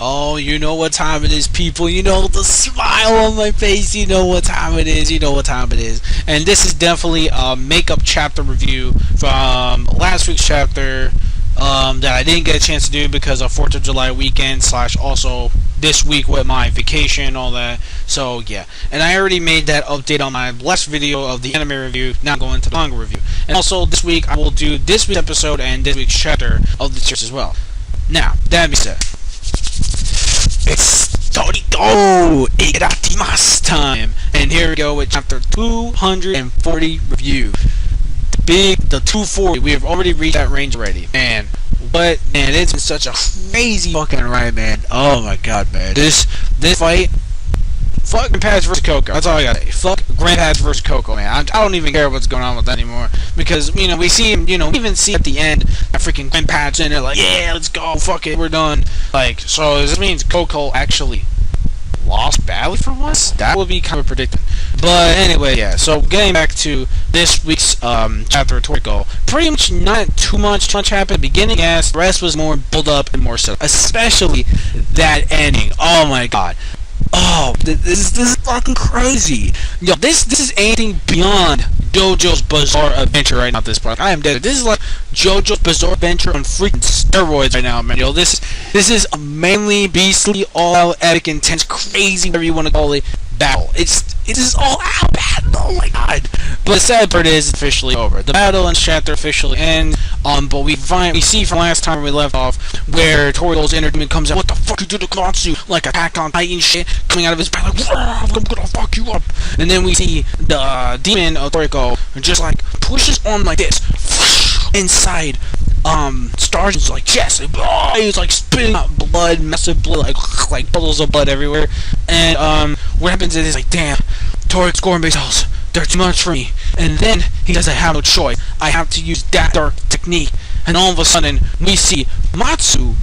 Oh, you know what time it is, people. You know the smile on my face. You know what time it is. You know what time it is. And this is definitely a makeup chapter review from last week's chapter that I didn't get a chance to do because of 4th of July weekend / also this week with my vacation and all that. So yeah, and I already made that update on my last video of the anime review. Now I'm going to the manga review. And also this week I will do this week's episode and this week's chapter of the series as well. Now, that being said, it's Toriko Iratimas time, and here we go with chapter 240 review. The 240. We have already reached that range already, man. But man, it's been such a crazy fucking ride, man. Oh my god, man. This fight. Fuck Grandpads versus COCO. That's all I gotta say. Fuck Grandpads versus COCO, man. I don't even care what's going on with that anymore. Because, you know, we see him, you know, we even see at the end, that freaking Grandpads in there, like, yeah, let's go, fuck it, we're done. Like, so this means COCO actually lost badly for once? That would be kind of predicted. But anyway, yeah, so getting back to this week's chapter of Toriko, pretty much not too much happened. Beginning, yes, the rest was more build up and more stuff. Especially that ending. Oh my god. Oh, this is fucking crazy. Yo, this is anything beyond JoJo's Bizarre Adventure right now at this point. I am dead. This is like JoJo's Bizarre Adventure on freaking steroids right now, man. Yo, this is a mainly beastly, all-out, epic, intense, crazy, whatever you want to call it, battle. It's just all-out battle. Oh my god. But the sad part is it's officially over. The battle and chapter officially end. But we see from last time we left off where Toriko's inner demon comes out. What the fuck you do to Komatsu? Like Attack on Titan shit coming out of his back, like, I'm gonna fuck you up. And then we see the demon of Toriko just like pushes on like this inside Star's like yes, he's like spitting out blood, massive blood, like puddles of blood everywhere. And what happens is he's like, damn, Toriko's scoring base house. They're too much for me. And then he says, I have no choice. I have to use that dark technique. And all of a sudden, we see Matsu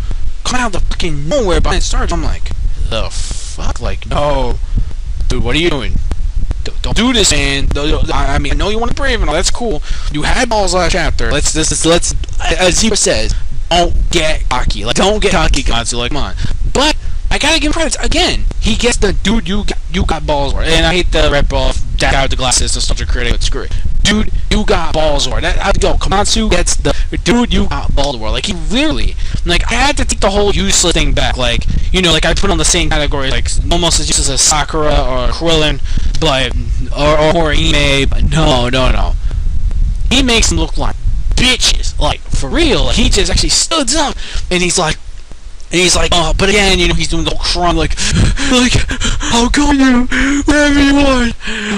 come out of the fucking nowhere behind Starch. I'm like, the fuck? Like, no. Dude, what are you doing? Don't do this, man. I mean, I know you want to brave and all. That's cool. You had balls last chapter. Let's, as he says, don't get cocky. Like, don't get cocky, Matsu. Like, come on. But I gotta give him credit. Again, he gets the dude, you got balls for it. And I hate the red ball, that guy with the glasses, the such a critic, but screw it. Dude, you got balls for it. I'd go, Komatsu gets the dude, you got balls for it. Like, he literally, like, I had to take the whole useless thing back. Like, you know, like, I put on the same category, like, almost as useless as Sakura or Krillin, but, or Ime, but no. He makes them look like bitches. Like, for real. Like, he just actually stood up, and he's like, oh, but again, you know, he's doing the whole crumb, like, I'll go you wherever you want.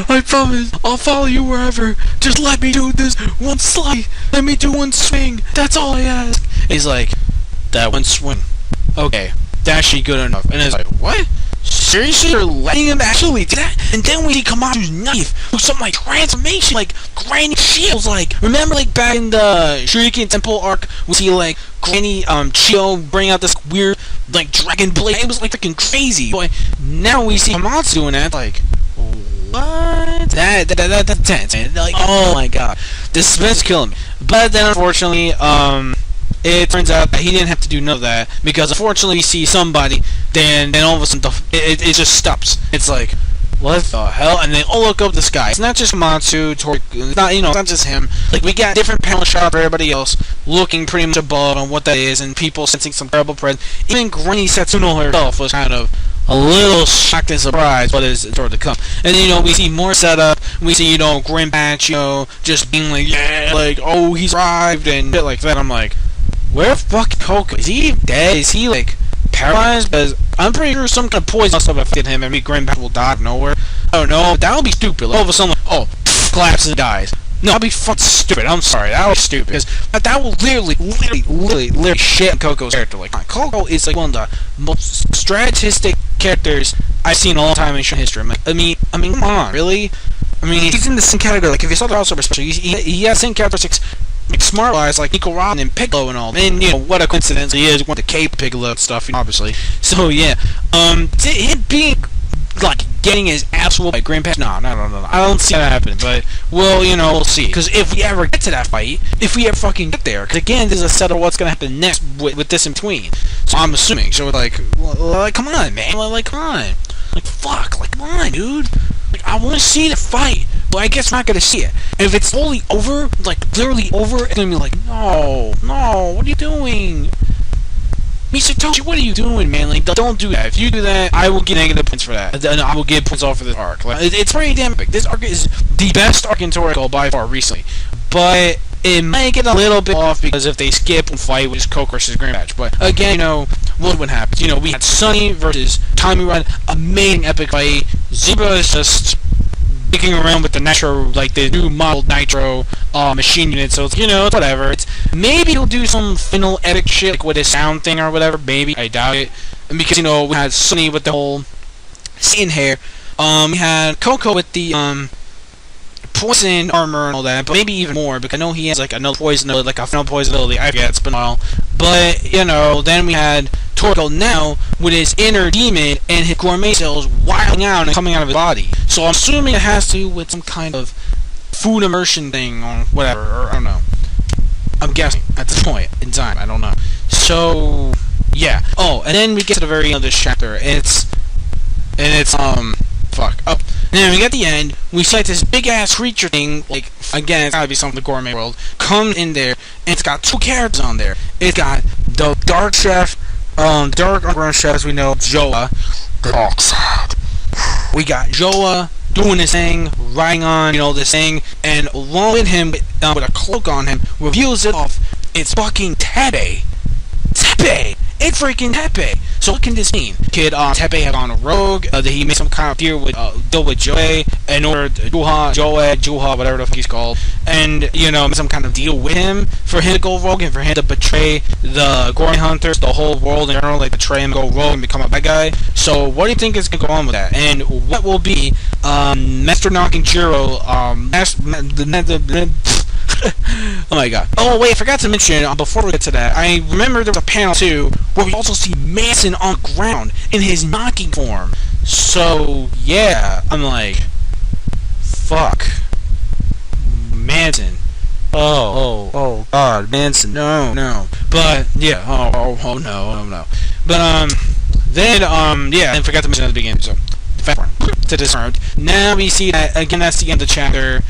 I promise, I'll follow you wherever. Just let me do this one slide. Let me do one swing. That's all I ask. And he's like, that one swing. Okay, that's actually good enough. And it's like, what? Seriously, you're letting him actually do that? And then we see Komatsu's knife do some like transformation, like Granny Shields. Like, remember like back in the Shuriken Temple arc, we see like Granny Chio bring out this weird like dragon blade. It was like freaking crazy. But now we see Komatsu doing that. Like, what? That's intense, man. Like, oh my god, this suspense killing me. But then unfortunately, it turns out that he didn't have to do none of that, because unfortunately we see somebody, then all of a sudden it just stops. It's like, what the hell? And they all look up the sky. It's not just Matsu, Toriko, it's not, you know, it's not just him. Like, we got different panel shots for everybody else looking pretty much above on what that is, and people sensing some terrible presence. Even Granny Setsuno herself was kind of a little shocked and surprised what is toward to come. And then, you know, we see more setup. We see, you know, Grimbatch, you know, just being like, yeah, like, oh, he's arrived and shit like that. I'm like, where fucking COCO? Is he dead? Is he like paralyzed? Because I'm pretty sure some kind of poison must have affected him and maybe Grandpath will die out of nowhere. I don't know. That would be stupid. Like, all of a sudden, like, oh, collapses and dies. No, that'd be fucking stupid. I'm sorry. That would be stupid. Because that will literally shit on COCO's character. Like, COCO is like one of the most stratistic characters I've seen in a long time in history. I mean, come on, really? I mean, he's in the same category. Like, if you saw the crossover special, he has the same characteristics, like smart wise, like Nico Robin and Piccolo and all. And, you know, what a coincidence he is with the Cape Piccolo stuff, obviously. So, yeah. Him being like getting his ass whooped by Grandpa. No. I don't see that happening, but we'll see. Because if we ever get to that fight, if we ever fucking get there, because again, there's a set of what's gonna happen next with this in between. So I'm assuming. So like come on, man. Like come on. Like fuck. Like come on, dude. Like I want to see the fight, but I guess I'm not gonna see it. And if it's totally over, like literally over, it's gonna be like, no, what are you doing? Misatoshi, what are you doing, man? Like, don't do that. If you do that, I will get negative points for that. Then I will give points off for this arc. Like, it's pretty damn big. This arc is the best arc in Toriko by far recently. But it might get a little bit off because if they skip and fight, which is COCO versus Grand Match. But again, what happens? We had Sunny versus Tommy Run. Amazing epic fight. Zebra is just dicking around with the Nitro, like the new model Nitro machine unit, so it's, whatever. It's maybe he'll do some final edit shit, like with his sound thing or whatever, maybe, I doubt it. And because, we had Sunny with the whole Satan hair, we had COCO with the, poison armor and all that, but maybe even more, because I know he has, like, another poison ability, like a final poison ability, I forget, it's been a while. But, then we had Toriko now with his inner demon and his gourmet cells wilding out and coming out of his body. So I'm assuming it has to do with some kind of food immersion thing or whatever, or I don't know. I'm guessing at this point in time, I don't know. So, yeah. Oh, and then we get to the very end of this chapter, and it's fuck. Oh, and then we get the end, we see like this big ass creature thing, like, again, it's gotta be something from the gourmet world, come in there, and it's got two characters on there. It's got the Dark Chef, Dark Underground Chef, as we know, Joa, the Dark Side. We got Joa doing his thing, riding on, this thing, and along with him, with a cloak on him, reveals it off, it's fucking TEPPI. TEPPI! It's freaking TEPPI! So what can this mean? Kid, TEPPI had gone rogue, that he made some kind of deal with Joe in order to Juha, whatever the fuck he's called, and, made some kind of deal with him for him to go rogue and for him to betray the Gourmet Hunters, the whole world in general, like betray him, go rogue and become a bad guy. So what do you think is going to go on with that? And what will be, Master Knocking Jiro, oh my god. Oh wait, I forgot to mention, before we get to that, I remember there was a panel too, where we also see Manson on the ground, in his knocking form. So, yeah, I'm like, fuck. Manson. Oh god, Manson, no. But, yeah, oh no. But, then, yeah, I forgot to mention at the beginning, so. To disarmed. Now we see that again. That's the end of the chapter.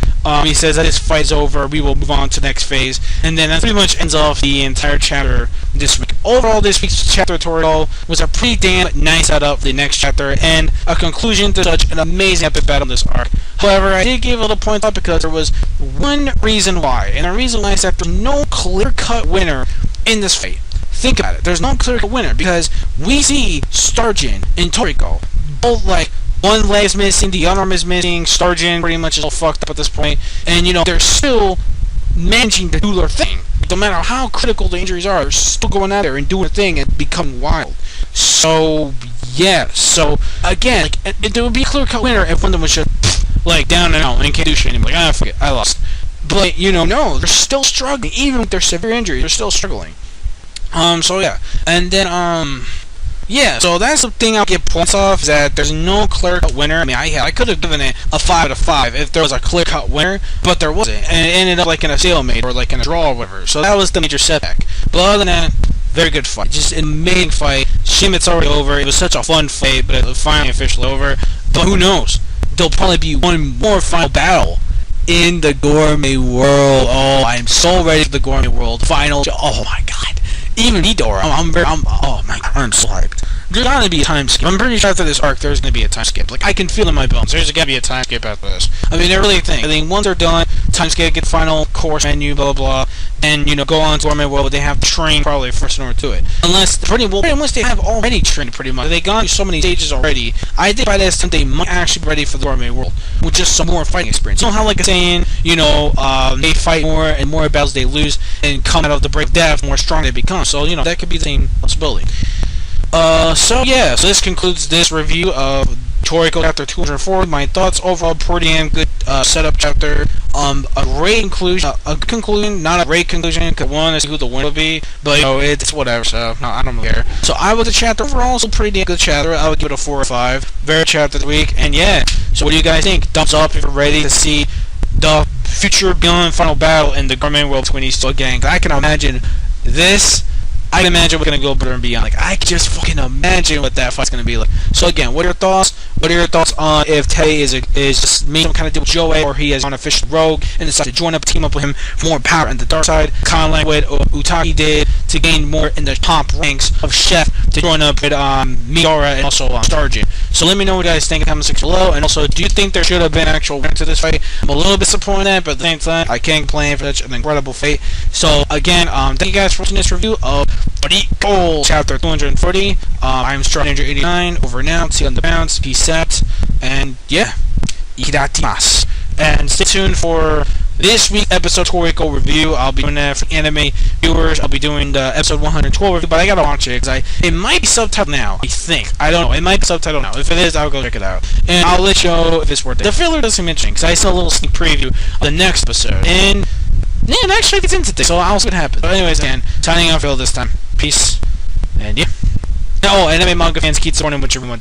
He says that his fight's over. We will move on to the next phase, and then that pretty much ends off the entire chapter this week. Overall, this week's chapter tutorial was a pretty damn nice setup for the next chapter and a conclusion to such an amazing epic battle in this arc. However, I did give a little point out because there was one reason why, and the reason why is that there's no clear-cut winner in this fight. Think about it. There's no clear-cut winner because we see Starjin and Toriko both like. One leg's missing, the other arm is missing, Starjin pretty much is all fucked up at this point, and they're still managing to do their thing. No matter how critical the injuries are, they're still going out there and doing their thing and becoming wild. So, yeah, so, again, there would be a clear-cut winner if one of them was just, like, down and out and can't do shit anymore. Like, fuck it, I lost. But, no, they're still struggling, even with their severe injuries, they're still struggling. So, yeah, and then, yeah, so that's the thing I'll get points off, is that there's no clear-cut winner. I mean, I could have given it a 5 out of 5 if there was a clear-cut winner, but there wasn't, and it ended up like in a stalemate, or like in a draw or whatever, so that was the major setback. But other than that, very good fight, just an amazing fight. Shame it's already over. It was such a fun fight, but it was finally officially over. But who knows, there'll probably be one more final battle in the Gourmet World. Oh, I'm so ready for the Gourmet World final. Oh my god. Even Midora, oh my god, I'm so hyped. There's gonna be a time skip. I'm pretty sure after this arc, there's gonna be a time skip. Like, I can feel it in my bones. There's gonna be a time skip after this. I mean, I really think. I think once they're done, time skip, get final course menu, blah, blah, blah, and, go on to Gourmet World, they have trained probably first in order to it. Unless they have already trained pretty much. They've gone through so many stages already. I think by this time, they might actually be ready for the Gourmet World, with just some more fighting experience. You know how, like I'm saying, they fight more and more battles they lose, and come out of the break of death, the more strong they become. So, that could be the same possibility. So yeah, so this concludes this review of Toriko chapter 204. My thoughts overall, pretty damn good setup chapter. A great conclusion, a good conclusion, not a great conclusion, because one is who the winner will be, but you know, it's whatever, so no, I don't really care. So I would the chapter overall, also pretty damn good chapter. I would give it a 4 or 5. Very chapter this week, and yeah, so what do you guys think? Thumbs up if you're ready to see the future beyond final battle in the government world between these two gangs. I can imagine this. I can imagine we're gonna go better and beyond. Like, I can just fucking imagine what that fight's gonna be like. So again, what are your thoughts? What are your thoughts on if Tay is just making some kind of deal with Joey, or he has an official rogue and decides to join up, team up with him for more power in the dark side, kind of like what Utaki did to gain more in the top ranks of Chef to join up with Miura and also Sergeant. So let me know what you guys think in the comment section below. And also, do you think there should have been actual winner to this fight? I'm a little bit disappointed, but at the same time, I can't complain for such an incredible fight. So again, thank you guys for watching this review of Toriko chapter 240. I'm Star Ninja 89 over now. See you on the bounce. Peace out. And yeah, itadakimasu. And stay tuned for this week's episode Toriko review. I'll be doing that for anime viewers. I'll be doing the episode 112 review, but I gotta watch it because it might be subtitled now. I think. I don't know. It might be subtitled now. If it is, I'll go check it out. And I'll let you know if it's worth it. The filler does seem interesting because I saw a little sneak preview of the next episode. And yeah, it actually gets into things, so I'll see what happens. But anyways, again, signing out for this time. Peace. And yeah. Oh, anime manga fans, keep supporting whichever one.